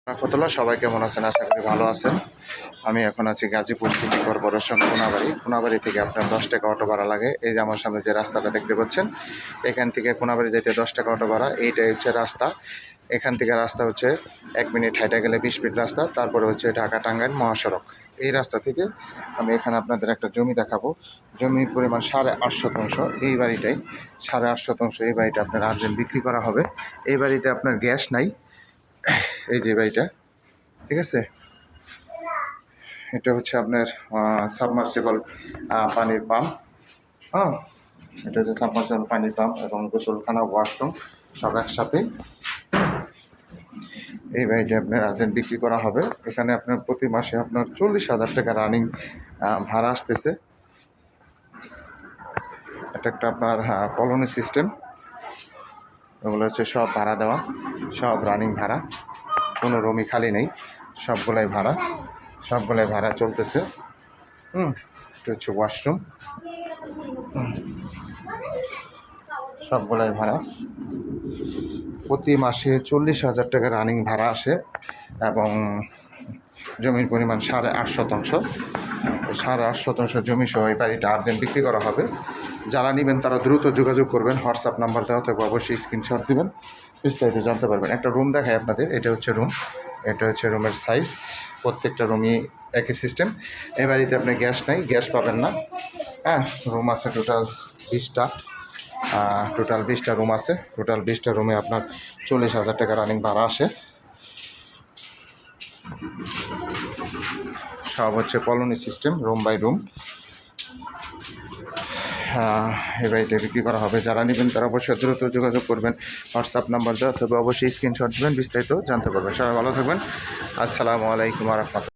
রহমতুল্লাহ, সবাই কেমন আছেন? আশা করি ভালো আছেন। আমি এখন আছি গাজীপুর সিটি কর্পোরেশন কোনাবাড়ি থেকে আপনার 10 টাকা অটো ভাড়া লাগে। এই যে আমার সামনে যে রাস্তাটা দেখতে পাচ্ছেন, এখান থেকে কোনাবাড়ি যেতে 10 টাকা অটো ভাড়া। এইটাই হচ্ছে রাস্তা। এখান থেকে রাস্তা হচ্ছে 1 মিনিট হাঁটা গেলে 20 ফিট রাস্তা। তারপরে হচ্ছে ঢাকা টাঙ্গাইল মহাসড়ক। এই রাস্তা থেকে আমি এখানে আপনাদের একটা জমি দেখাবো। জমির পরিমাণ 8.5 শতাংশ। এই বাড়িটাই 8.5 শতাংশ। এই বাড়িটা আপনার আর্জেন্ট বিক্রি করা হবে। এই বাড়িতে আপনার গ্যাস নাই। এই যে বাড়িটা, ঠিক আছে, এটা হচ্ছে আপনার সাবমার্সিবল পানির পাম্প। হ্যাঁ, এটা হচ্ছে সাবমার্সিবল পানির পাম্প এবং গোসলখানা, ওয়াশরুম সব একসাথে। এই বাড়িটি আপনার আর্জেন্ট বিক্রি করা হবে। এখানে আপনার প্রতি মাসে আপনার 40,000 টাকা রানিং ভাড়া আসতেছে। এটা একটা আপনার কলোনি সিস্টেম। এগুলো হচ্ছে সব ভাড়া দেওয়া, সব রানিং ভাড়া, কোনো রুমই খালি নেই, সবগুলাই ভাড়া চলতেছে। এটা হচ্ছে ওয়াশরুম, সবগুলাই ভাড়া। প্রতি মাসে 40,000 টাকা রানিং ভাড়া আসে এবং জমির পরিমাণ 8.5 শতাংশ। 8.5 শতাংশ জমি সহ এই বাড়িটা আর্জেন্ট বিক্রি করা হবে। যারা নেবেন তারা দ্রুত যোগাযোগ করবেন। হোয়াটসঅ্যাপ নাম্বার দেওয়া থাকবে, অবশ্যই স্ক্রিনশট দেবেন, বিস্তারিত জানতে পারবেন। একটা রুম দেখায় আপনাদের। এটা হচ্ছে রুম, এটা হচ্ছে রুমের সাইজ। প্রত্যেকটা রুমই একই সিস্টেম। এই বাড়িতে আপনি গ্যাস নাই, গ্যাস পাবেন না। হ্যাঁ, রুম আছে টোটাল 20টা। টোটাল 20টা রুম আছে। টোটাল 20টা রুমে আপনার 40,000 টাকা রানিং ভাড়া আসে। সব হচ্ছে colony system, room by room. এই বাড়িটা বিক্রি করা হবে। যারা নেবেন তারা অবশ্যই দ্রুত যোগাযোগ করবেন। হোয়াটসঅ্যাপ নাম্বার দেওয়া তবে অবশ্যই স্ক্রিনশট দেবেন, বিস্তারিত জানতে পারবেন। সবাই ভালো থাকবেন। আসসালামু আলাইকুম ওয়া রাহমাতুল্লাহ।